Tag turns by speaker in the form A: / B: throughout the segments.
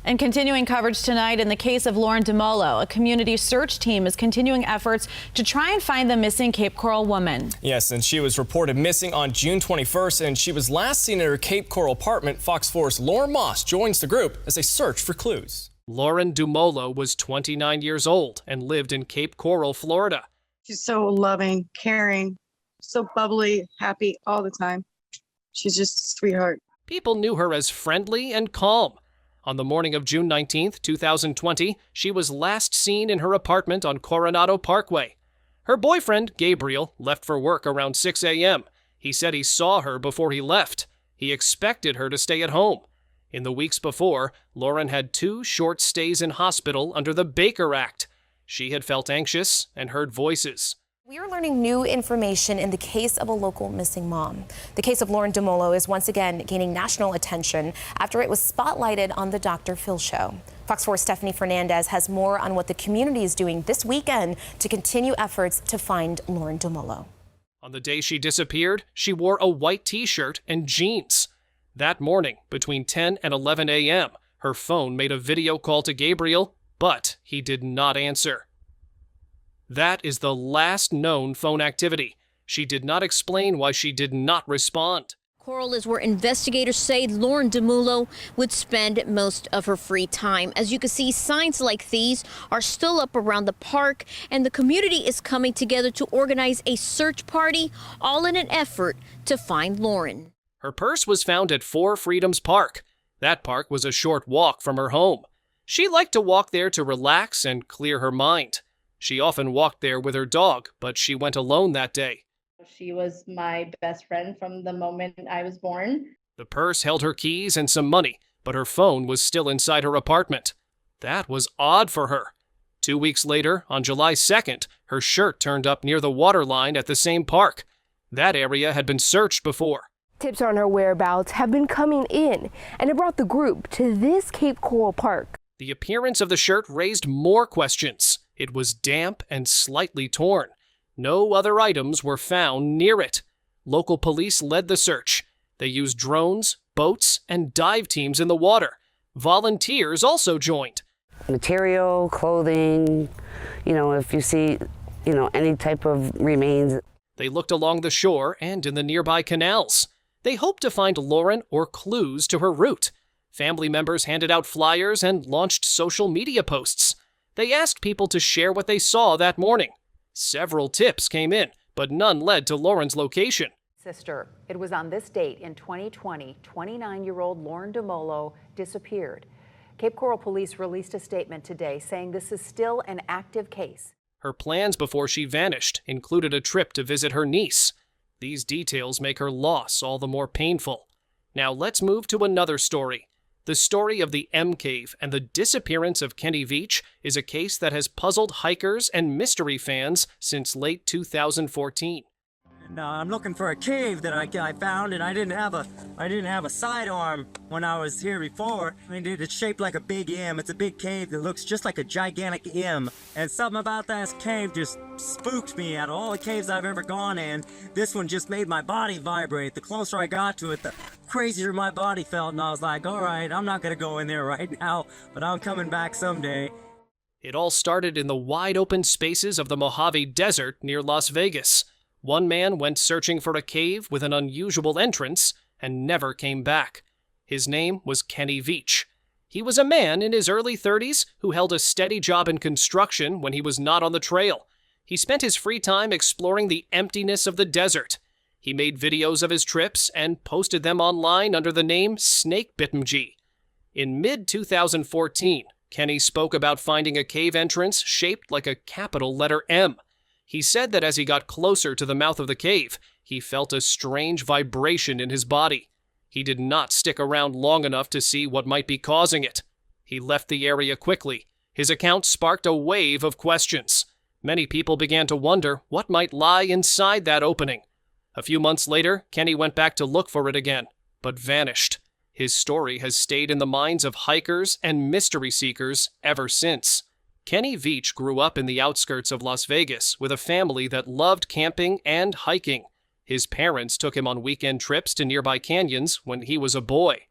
A: And continuing coverage tonight in the case of Lauren Dumolo, a community search team is continuing efforts to try and find the missing Cape Coral woman.
B: Yes, and she was reported missing on June 21st, and she was last seen at her Cape Coral apartment. Fox 4's Lauren Moss joins the group as they search for clues.
C: Lauren Dumolo was 29 years old and lived in Cape Coral, Florida.
D: She's so loving, caring, so bubbly, happy all the time. She's just a sweetheart.
C: People knew her as friendly and calm. On the morning of June 19, 2020, she was last seen in her apartment on Coronado Parkway. Her boyfriend, Gabriel, left for work around 6 a.m. He said he saw her before he left. He expected her to stay at home. In the weeks before, Lauren had 2 short stays in hospital under the Baker Act. She had felt anxious and heard voices.
E: We are learning new information in the case of a local missing mom. The case of Lauren Dumolo is once again gaining national attention after it was spotlighted on the Dr. Phil show. Fox 4's Stephanie Fernandez has more on what the community is doing this weekend to continue efforts to find Lauren Dumolo.
C: On the day she disappeared, she wore a white t-shirt and jeans. That morning, between 10 and 11 a.m., her phone made a video call to Gabriel, but he did not answer. That is the last known phone activity. She did not explain why she did not respond.
F: Coral is where investigators say Lauren Dumolo would spend most of her free time. As you can see, signs like these are still up around the park, and the community is coming together to organize a search party, all in an effort to find Lauren.
C: Her purse was found at 4 Freedoms Park. That park was a short walk from her home. She liked to walk there to relax and clear her mind. She often walked there with her dog, but she went alone that day.
G: She was my best friend from the moment I was born.
C: The purse held her keys and some money, but her phone was still inside her apartment. That was odd for her. 2 weeks later, on July 2nd, her shirt turned up near the water line at the same park. That area had been searched before.
H: Tips on her whereabouts have been coming in, and it brought the group to this Cape Coral park.
C: The appearance of the shirt raised more questions. It was damp and slightly torn. No other items were found near it. Local police led the search. They used drones, boats, and dive teams in the water. Volunteers also joined.
I: Material, clothing, if you see, any type of remains.
C: They looked along the shore and in the nearby canals. They hoped to find Lauren or clues to her route. Family members handed out flyers and launched social media posts. They asked people to share what they saw that morning. Several tips came in, but none led to Lauren's location.
J: Sister, it was on this date in 2020, 29-year-old Lauren Dumolo disappeared. Cape Coral police released a statement today saying this is still an active case.
C: Her plans before she vanished included a trip to visit her niece. These details make her loss all the more painful. Now let's move to another story. The story of the M Cave and the disappearance of Kenny Veach is a case that has puzzled hikers and mystery fans since late 2014.
K: And, I'm looking for a cave that I found, and I didn't have a sidearm when I was here before. I mean, it's shaped like a big M. It's a big cave that looks just like a gigantic M. And something about that cave just spooked me. Out of all the caves I've ever gone in, this one just made my body vibrate. The closer I got to it, the crazier my body felt, and I was like, all right, I'm not gonna go in there right now, but I'm coming back someday.
C: It all started in the wide open spaces of the Mojave Desert near Las Vegas. One man went searching for a cave with an unusual entrance and never came back. His name was Kenny Veach. He was a man in his early 30s who held a steady job in construction when he was not on the trail. He spent his free time exploring the emptiness of the desert. He made videos of his trips and posted them online under the name Snake Bitmg. In mid-2014, Kenny spoke about finding a cave entrance shaped like a capital letter M. He said that as he got closer to the mouth of the cave, he felt a strange vibration in his body. He did not stick around long enough to see what might be causing it. He left the area quickly. His account sparked a wave of questions. Many people began to wonder what might lie inside that opening. A few months later, Kenny went back to look for it again, but vanished. His story has stayed in the minds of hikers and mystery seekers ever since. Kenny Veach grew up in the outskirts of Las Vegas with a family that loved camping and hiking. His parents took him on weekend trips to nearby canyons when he was a boy.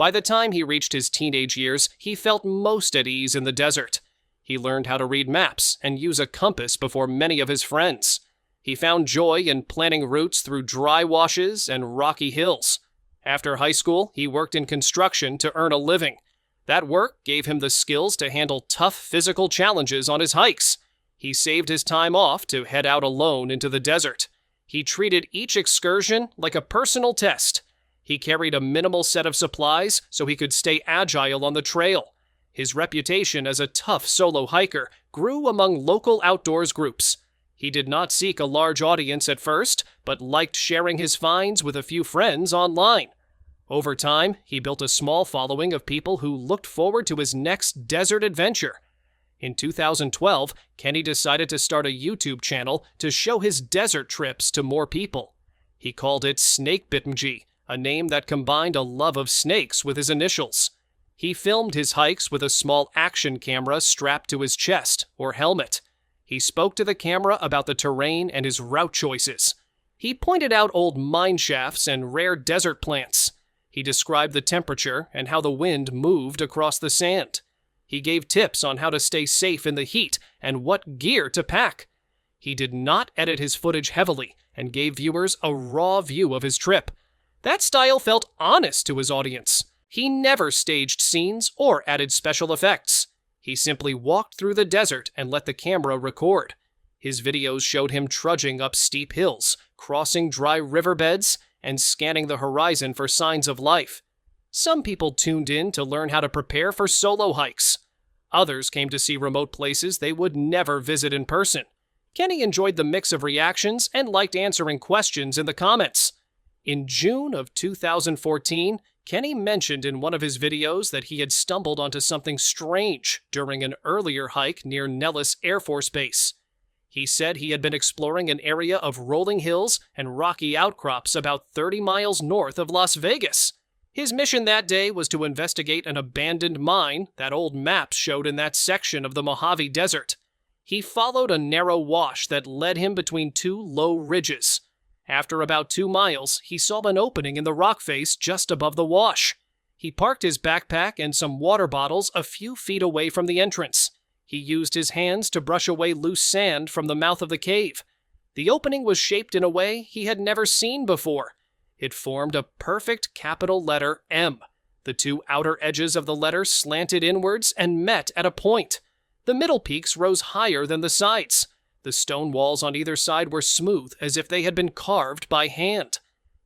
C: By the time he reached his teenage years, he felt most at ease in the desert. He learned how to read maps and use a compass before many of his friends. He found joy in planning routes through dry washes and rocky hills. After high school, he worked in construction to earn a living. That work gave him the skills to handle tough physical challenges on his hikes. He saved his time off to head out alone into the desert. He treated each excursion like a personal test. He carried a minimal set of supplies so he could stay agile on the trail. His reputation as a tough solo hiker grew among local outdoors groups. He did not seek a large audience at first, but liked sharing his finds with a few friends online. Over time, he built a small following of people who looked forward to his next desert adventure. In 2012, Kenny decided to start a YouTube channel to show his desert trips to more people. He called it Snakebitmg, a name that combined a love of snakes with his initials. He filmed his hikes with a small action camera strapped to his chest or helmet. He spoke to the camera about the terrain and his route choices. He pointed out old mine shafts and rare desert plants. He described the temperature and how the wind moved across the sand. He gave tips on how to stay safe in the heat and what gear to pack. He did not edit his footage heavily and gave viewers a raw view of his trip. That style felt honest to his audience. He never staged scenes or added special effects. He simply walked through the desert and let the camera record. His videos showed him trudging up steep hills, crossing dry riverbeds, and scanning the horizon for signs of life. Some people tuned in to learn how to prepare for solo hikes. Others came to see remote places they would never visit in person. Kenny enjoyed the mix of reactions and liked answering questions in the comments. In June of 2014, Kenny mentioned in one of his videos that he had stumbled onto something strange during an earlier hike near Nellis Air Force Base. He said he had been exploring an area of rolling hills and rocky outcrops about 30 miles north of Las Vegas. His mission that day was to investigate an abandoned mine that old maps showed in that section of the Mojave Desert. He followed a narrow wash that led him between two low ridges. After about 2 miles, he saw an opening in the rock face just above the wash. He parked his backpack and some water bottles a few feet away from the entrance. He used his hands to brush away loose sand from the mouth of the cave. The opening was shaped in a way he had never seen before. It formed a perfect capital letter M. The two outer edges of the letter slanted inwards and met at a point. The middle peaks rose higher than the sides. The stone walls on either side were smooth, as if they had been carved by hand.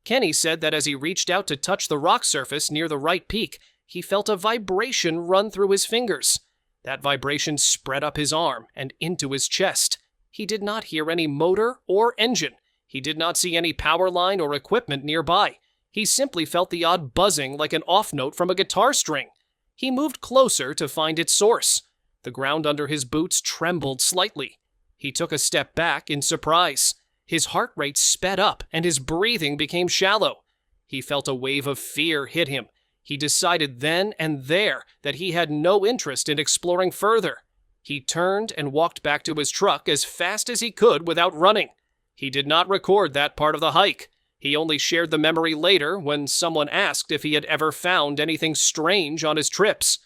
C: Kenny said that as he reached out to touch the rock surface near the right peak, he felt a vibration run through his fingers. That vibration spread up his arm and into his chest. He did not hear any motor or engine. He did not see any power line or equipment nearby. He simply felt the odd buzzing like an off note from a guitar string. He moved closer to find its source. The ground under his boots trembled slightly. He took a step back in surprise. His heart rate sped up and his breathing became shallow. He felt a wave of fear hit him. He decided then and there that he had no interest in exploring further. He turned and walked back to his truck as fast as he could without running. He did not record that part of the hike. He only shared the memory later when someone asked if he had ever found anything strange on his trips.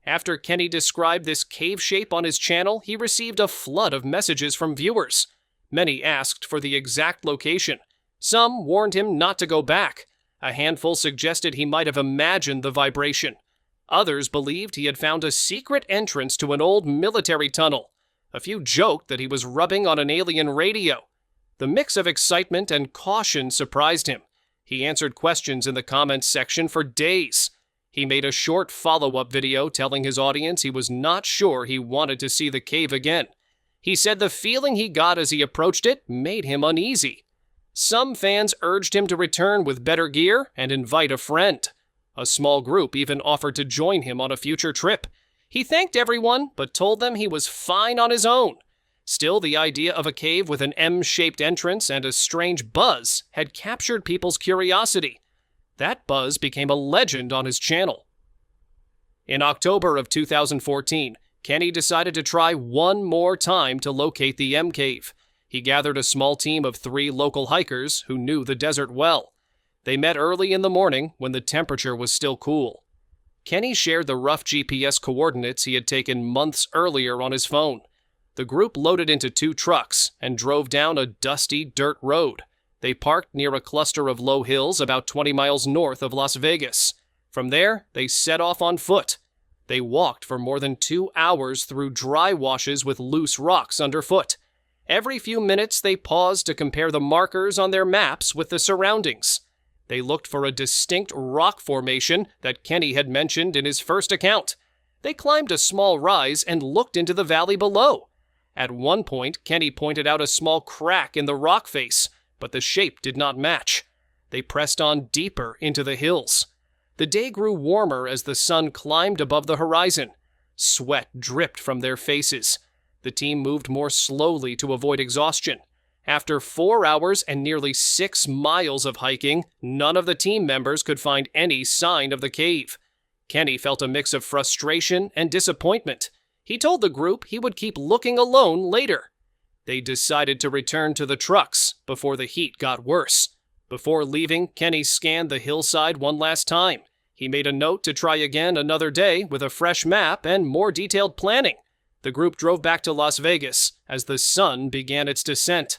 C: After Kenny described this cave shape on his channel, he received a flood of messages from viewers. Many asked for the exact location. Some warned him not to go back. A handful suggested he might have imagined the vibration. Others believed he had found a secret entrance to an old military tunnel. A few joked that he was rubbing on an alien radio. The mix of excitement and caution surprised him. He answered questions in the comments section for days. He made a short follow-up video telling his audience he was not sure he wanted to see the cave again. He said the feeling he got as he approached it made him uneasy. Some fans urged him to return with better gear and invite a friend. A small group even offered to join him on a future trip. He thanked everyone, but told them he was fine on his own. Still, the idea of a cave with an M-shaped entrance and a strange buzz had captured people's curiosity. That buzz became a legend on his channel. In October of 2014, Kenny decided to try one more time to locate the M Cave. He gathered a small team of 3 local hikers who knew the desert well. They met early in the morning when the temperature was still cool. Kenny shared the rough GPS coordinates he had taken months earlier on his phone. The group loaded into 2 trucks and drove down a dusty dirt road. They parked near a cluster of low hills about 20 miles north of Las Vegas. From there, they set off on foot. They walked for more than 2 hours through dry washes with loose rocks underfoot. Every few minutes, they paused to compare the markers on their maps with the surroundings. They looked for a distinct rock formation that Kenny had mentioned in his first account. They climbed a small rise and looked into the valley below. At one point, Kenny pointed out a small crack in the rock face, but the shape did not match. They pressed on deeper into the hills. The day grew warmer as the sun climbed above the horizon. Sweat dripped from their faces. The team moved more slowly to avoid exhaustion. After 4 hours and nearly 6 miles of hiking, none of the team members could find any sign of the cave. Kenny felt a mix of frustration and disappointment. He told the group he would keep looking alone later. They decided to return to the trucks before the heat got worse. Before leaving, Kenny scanned the hillside one last time. He made a note to try again another day with a fresh map and more detailed planning. The group drove back to Las Vegas as the sun began its descent.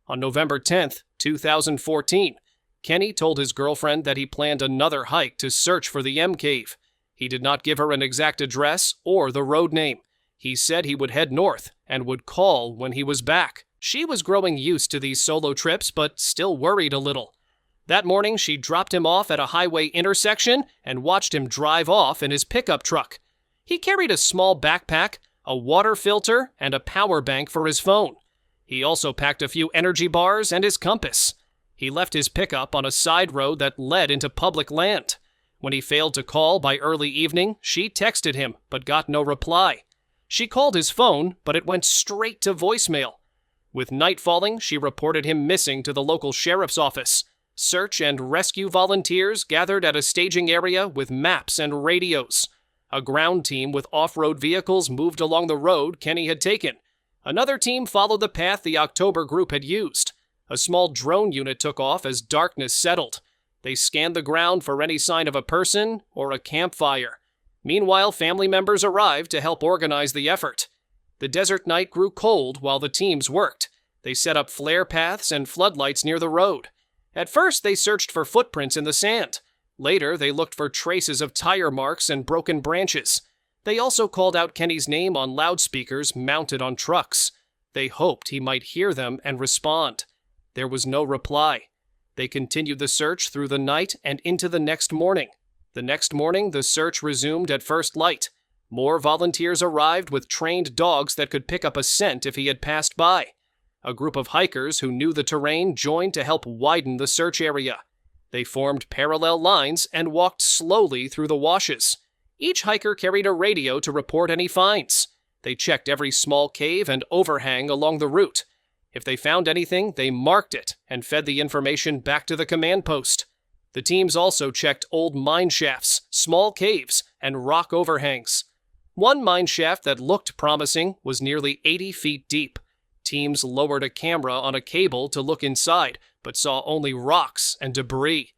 C: On November 10th, 2014, Kenny told his girlfriend that he planned another hike to search for the M Cave. He did not give her an exact address or the road name. He said he would head north and would call when he was back. She was growing used to these solo trips, but still worried a little. That morning, she dropped him off at a highway intersection and watched him drive off in his pickup truck. He carried a small backpack, a water filter, and a power bank for his phone. He also packed a few energy bars and his compass. He left his pickup on a side road that led into public land. When he failed to call by early evening, she texted him, but got no reply. She called his phone, but it went straight to voicemail. With night falling, she reported him missing to the local sheriff's office. Search and rescue volunteers gathered at a staging area with maps and radios. A ground team with off-road vehicles moved along the road Kenny had taken. Another team followed the path the October group had used. A small drone unit took off as darkness settled. They scanned the ground for any sign of a person or a campfire. Meanwhile, family members arrived to help organize the effort. The desert night grew cold while the teams worked. They set up flare paths and floodlights near the road. At first, they searched for footprints in the sand. Later, they looked for traces of tire marks and broken branches. They also called out Kenny's name on loudspeakers mounted on trucks. They hoped he might hear them and respond. There was no reply. They continued the search through the night and into the next morning. The next morning, the search resumed at first light. More volunteers arrived with trained dogs that could pick up a scent if he had passed by. A group of hikers who knew the terrain joined to help widen the search area. They formed parallel lines and walked slowly through the washes. Each hiker carried a radio to report any finds. They checked every small cave and overhang along the route. If they found anything, they marked it and fed the information back to the command post. The teams also checked old mine shafts, small caves, and rock overhangs. One mine shaft that looked promising was nearly 80 feet deep. Teams lowered a camera on a cable to look inside, but saw only rocks and debris.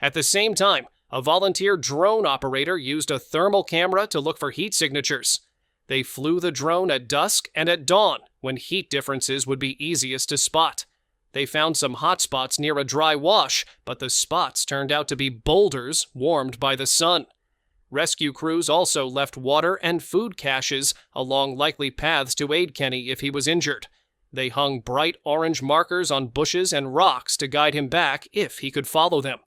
C: At the same time, a volunteer drone operator used a thermal camera to look for heat signatures. They flew the drone at dusk and at dawn, when heat differences would be easiest to spot. They found some hot spots near a dry wash, but the spots turned out to be boulders warmed by the sun. Rescue crews also left water and food caches along likely paths to aid Kenny if he was injured. They hung bright orange markers on bushes and rocks to guide him back if he could follow them.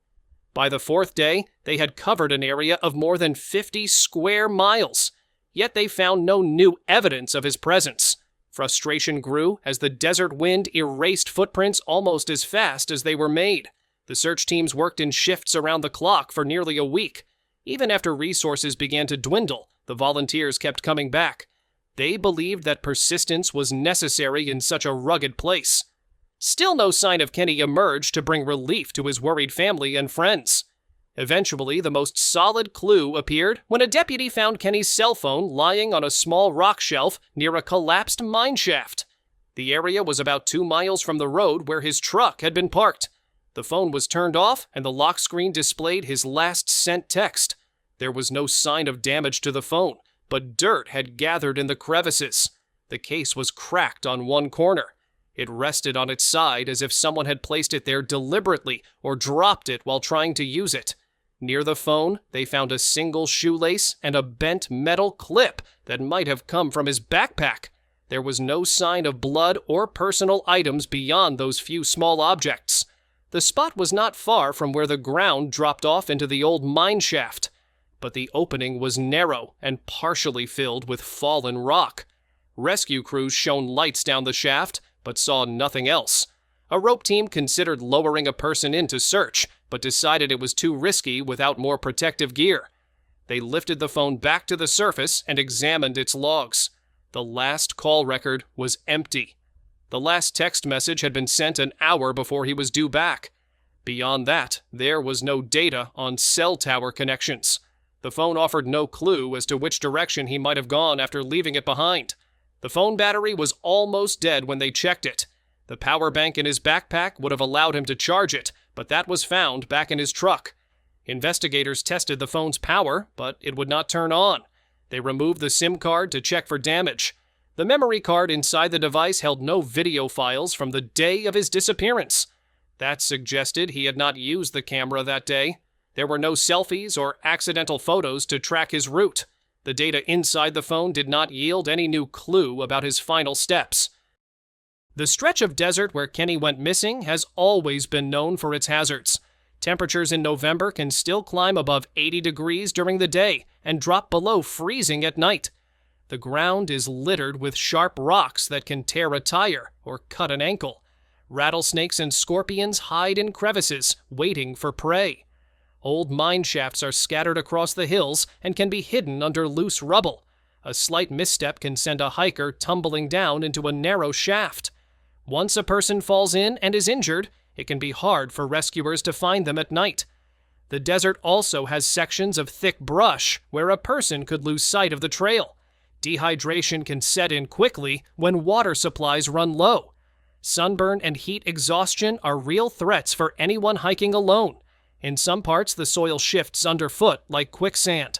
C: By the fourth day, they had covered an area of more than 50 square miles. Yet they found no new evidence of his presence. Frustration grew as the desert wind erased footprints almost as fast as they were made. The search teams worked in shifts around the clock for nearly a week. Even after resources began to dwindle, the volunteers kept coming back. They believed that persistence was necessary in such a rugged place. Still no sign of Kenny emerged to bring relief to his worried family and friends. Eventually, the most solid clue appeared when a deputy found Kenny's cell phone lying on a small rock shelf near a collapsed mine shaft. The area was about 2 miles from the road where his truck had been parked. The phone was turned off and the lock screen displayed his last sent text. There was no sign of damage to the phone, but dirt had gathered in the crevices. The case was cracked on one corner. It rested on its side as if someone had placed it there deliberately or dropped it while trying to use it. Near the phone, they found a single shoelace and a bent metal clip that might have come from his backpack. There was no sign of blood or personal items beyond those few small objects. The spot was not far from where the ground dropped off into the old mine shaft, but the opening was narrow and partially filled with fallen rock. Rescue crews shone lights down the shaft, but saw nothing else. A rope team considered lowering a person in to search, but decided it was too risky without more protective gear. They lifted the phone back to the surface and examined its logs. The last call record was empty. The last text message had been sent an hour before he was due back. Beyond that, there was no data on cell tower connections. The phone offered no clue as to which direction he might have gone after leaving it behind. The phone battery was almost dead when they checked it. The power bank in his backpack would have allowed him to charge it, but that was found back in his truck. Investigators tested the phone's power, but it would not turn on. They removed the SIM card to check for damage. The memory card inside the device held no video files from the day of his disappearance. That suggested he had not used the camera that day. There were no selfies or accidental photos to track his route. The data inside the phone did not yield any new clue about his final steps. The stretch of desert where Kenny went missing has always been known for its hazards. Temperatures in November can still climb above 80 degrees during the day and drop below freezing at night. The ground is littered with sharp rocks that can tear a tire or cut an ankle. Rattlesnakes and scorpions hide in crevices, waiting for prey. Old mine shafts are scattered across the hills and can be hidden under loose rubble. A slight misstep can send a hiker tumbling down into a narrow shaft. Once a person falls in and is injured, it can be hard for rescuers to find them at night. The desert also has sections of thick brush where a person could lose sight of the trail. Dehydration can set in quickly when water supplies run low. Sunburn and heat exhaustion are real threats for anyone hiking alone. In some parts, the soil shifts underfoot like quicksand.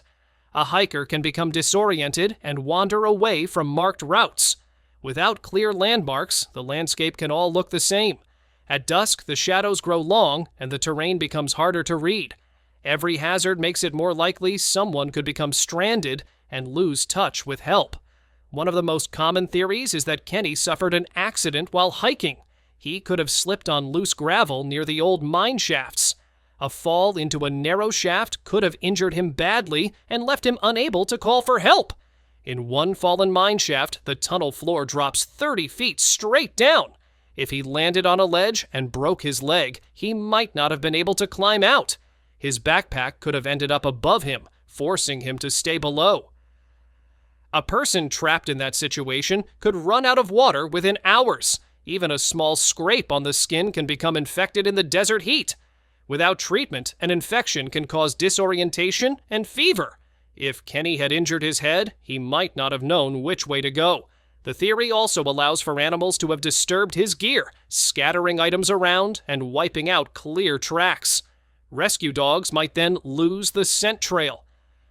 C: A hiker can become disoriented and wander away from marked routes. Without clear landmarks, the landscape can all look the same. At dusk, the shadows grow long and the terrain becomes harder to read. Every hazard makes it more likely someone could become stranded and lose touch with help. One of the most common theories is that Kenny suffered an accident while hiking. He could have slipped on loose gravel near the old mine shafts. A fall into a narrow shaft could have injured him badly and left him unable to call for help. In one fallen mine shaft, the tunnel floor drops 30 feet straight down. If he landed on a ledge and broke his leg, he might not have been able to climb out. His backpack could have ended up above him, forcing him to stay below. A person trapped in that situation could run out of water within hours. Even a small scrape on the skin can become infected in the desert heat. Without treatment, an infection can cause disorientation and fever. If Kenny had injured his head, he might not have known which way to go. The theory also allows for animals to have disturbed his gear, scattering items around and wiping out clear tracks. Rescue dogs might then lose the scent trail.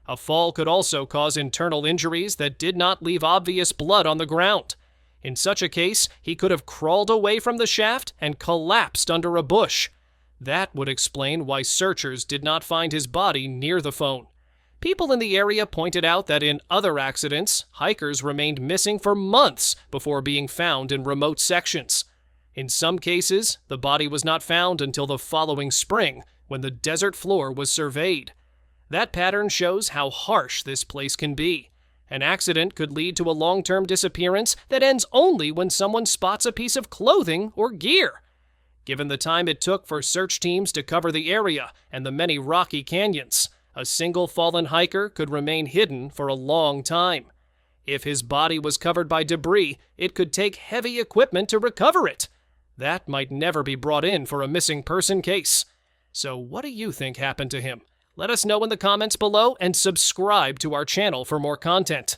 C: A fall could also cause internal injuries that did not leave obvious blood on the ground. In such a case, he could have crawled away from the shaft and collapsed under a bush. That would explain why searchers did not find his body near the phone. People in the area pointed out that in other accidents, hikers remained missing for months before being found in remote sections. In some cases, the body was not found until the following spring, when the desert floor was surveyed. That pattern shows how harsh this place can be. An accident could lead to a long-term disappearance that ends only when someone spots a piece of clothing or gear. Given the time it took for search teams to cover the area and the many rocky canyons, a single fallen hiker could remain hidden for a long time. If his body was covered by debris, it could take heavy equipment to recover it. That might never be brought in for a missing person case. So what do you think happened to him? Let us know in the comments below and subscribe to our channel for more content.